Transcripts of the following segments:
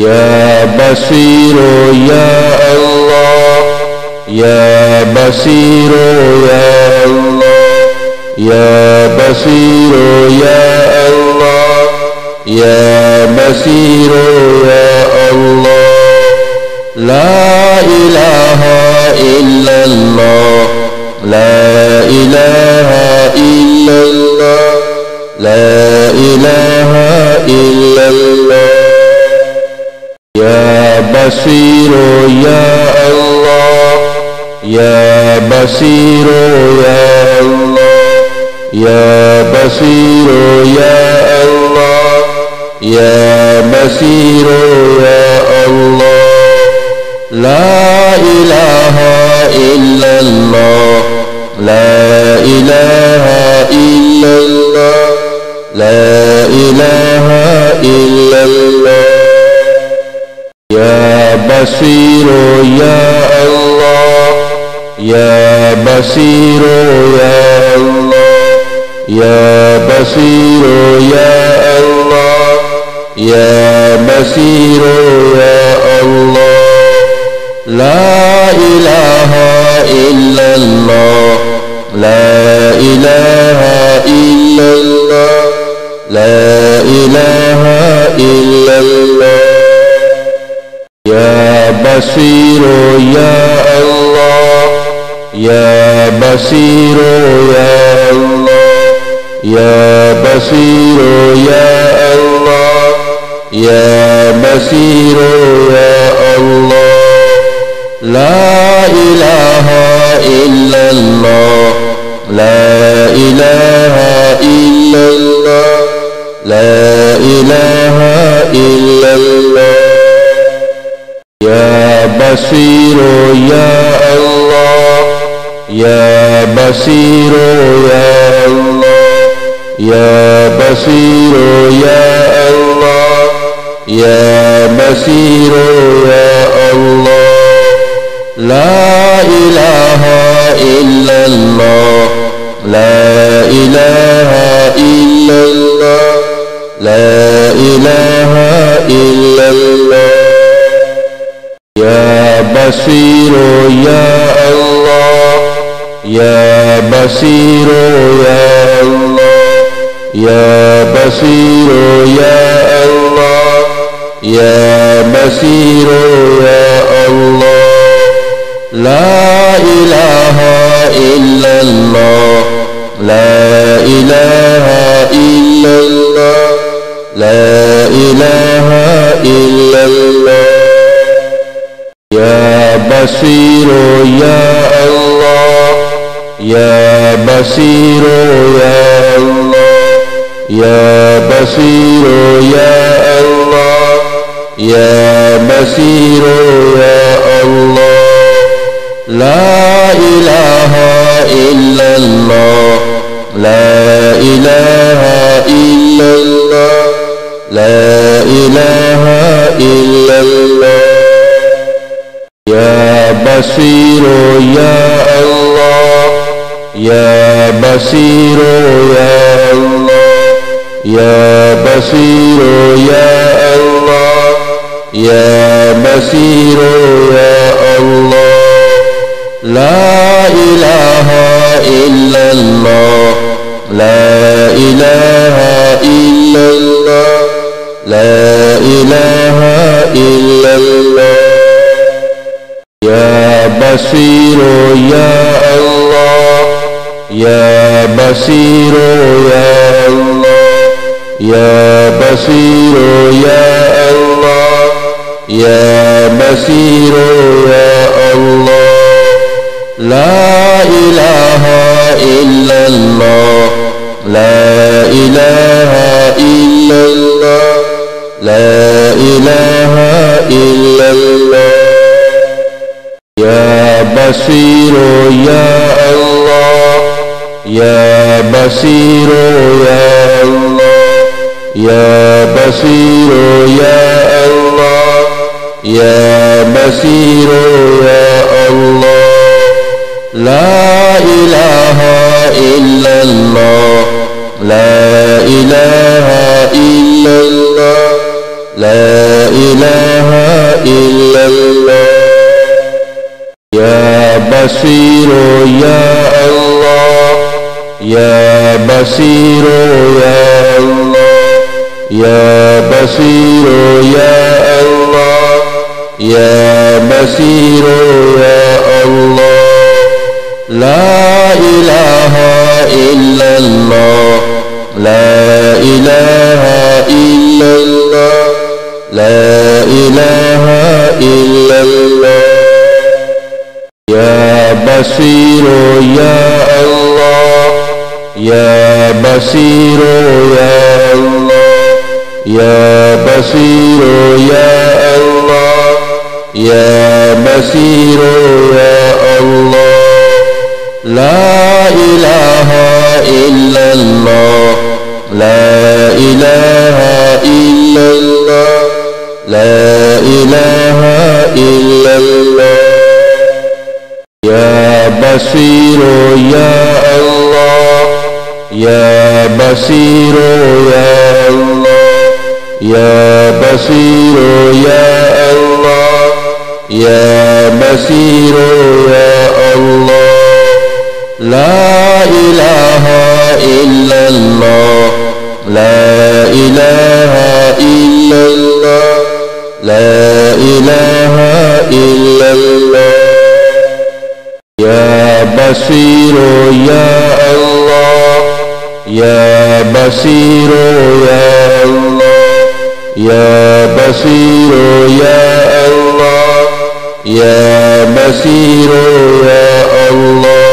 يا بصير يا الله يا بصير يا الله يا بصير يا الله يا بصير يا الله لا إله إلا الله لا إله إلا الله لا إله إلا الله يا بصير يا الله يا بصير يا الله يا بصير يا الله يا بصير يا الله لا إله إلا الله لا إله إلا الله لا إله إلا الله يا بصير يا الله يا بصير يا الله يا بصير يا الله يا بصير يا الله لا إله إلا الله لا إله إلا الله لا إله إلا الله يا بصير يا الله يا بصير يا الله يا بصير يا الله يا بصير يا الله لا إله إلا الله لا إله إلا الله لا إله إلا الله يا بصير يا الله يا بصير يا الله يا بصير يا الله يا بصير يا الله لا إله إلا الله لا إله إلا الله لا إله إلا الله يا بصير يا الله يا بصير يا الله يا بصير يا الله يا بصير يا الله لا إله إلا الله لا إله إلا الله لا إله إلا الله يا بصير يا الله يا بصير يا الله يا بصير يا الله يا بصير يا الله لا إله إلا الله لا إله إلا الله لا إله إلا الله يا بصير يا الله يا بصير يا الله يا بصير يا الله يا بصير يا الله لا إله إلا الله لا إله إلا الله لا إله إلا الله يا بصير يا الله يا بصير يا الله يا بصير يا الله يا بصير يا الله لا إله إلا الله لا إله إلا الله لا إله إلا الله يا بصير يا الله يا بصير يا الله يا بصير يا الله يا بصير يا الله لا إله إلا الله لا إله إلا الله لا إله إلا الله يا بصير يا الله يا بصير يا الله يا بصير يا الله يا بصير يا الله لا إله إلا الله لا إله إلا الله لا إله إلا الله يا بصير يا الله يا بصير يا الله يا بصير يا الله يا بصير يا الله لا إله إلا الله لا إله إلا الله لا إله إلا الله يا بصير يا الله يا بصير يا الله يا بصير يا الله يا بصير يا الله لا إله إلا الله لا إله إلا الله لا إله إلا الله يا بصير يا الله يا بصير يا الله يا بصير يا الله يا بصير يا الله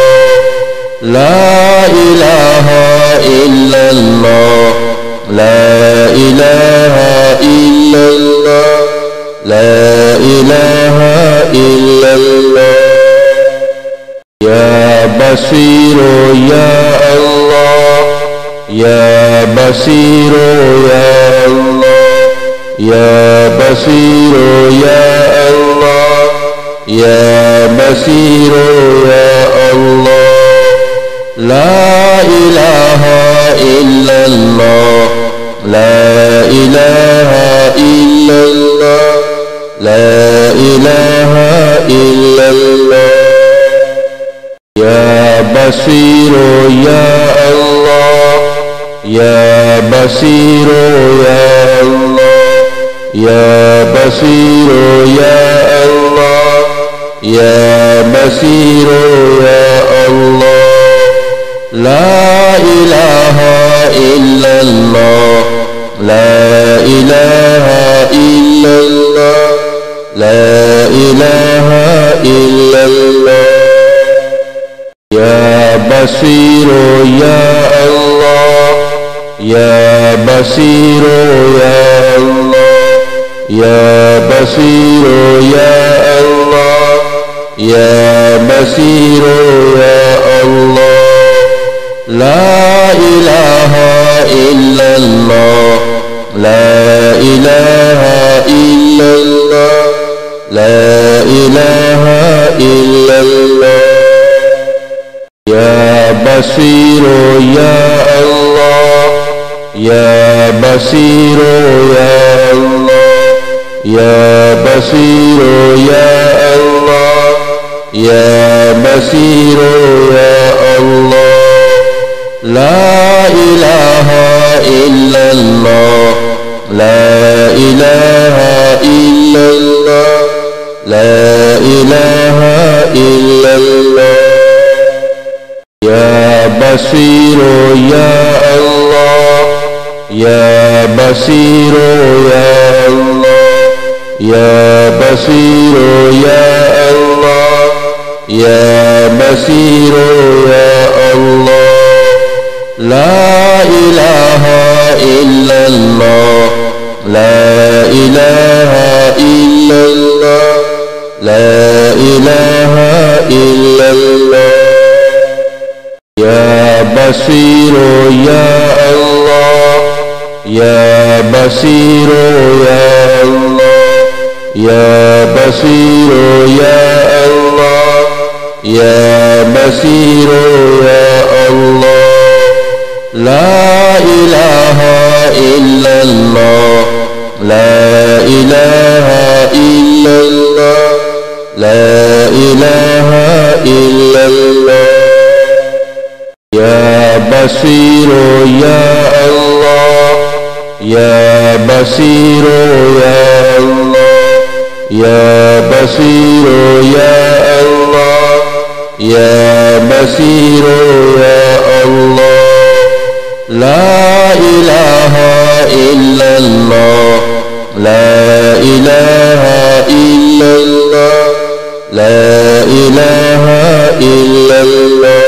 لا إله إلا الله لا إله إلا الله لا إله إلا الله يا بصير يا الله يا بصير يا الله يا بصير يا الله يا بصير يا الله لا إله إلا الله لا إله إلا الله لا إله إلا الله يا بصير يا الله يا بصير يا الله يا بصير يا الله يا بصير يا الله لا إله إلا الله لا إله إلا الله لا إله إلا الله يا بصير يا الله يا بصير يا الله يا بصير يا الله يا بصير يا الله لا إله إلا الله لا إله إلا الله لا إله إلا الله يا بصير يا الله يا بصير يا الله يا بصير يا الله يا بصير يا الله لا إله إلا الله لا إله إلا الله لا إله إلا الله يا بصير يا الله يا بصير يا الله يا بصير يا الله يا بصير يا الله لا إله إلا الله لا إله إلا الله لا إله إلا الله يا بصير يا الله يا بصير يا الله يا بصير يا الله يا بصير يا الله لا إله إلا الله لا إله إلا الله لا إله إلا الله يا بصير يا الله يا بصير يا الله يا بصير يا الله يا بصير يا الله لا إله إلا الله لا إله إلا الله لا إله إلا الله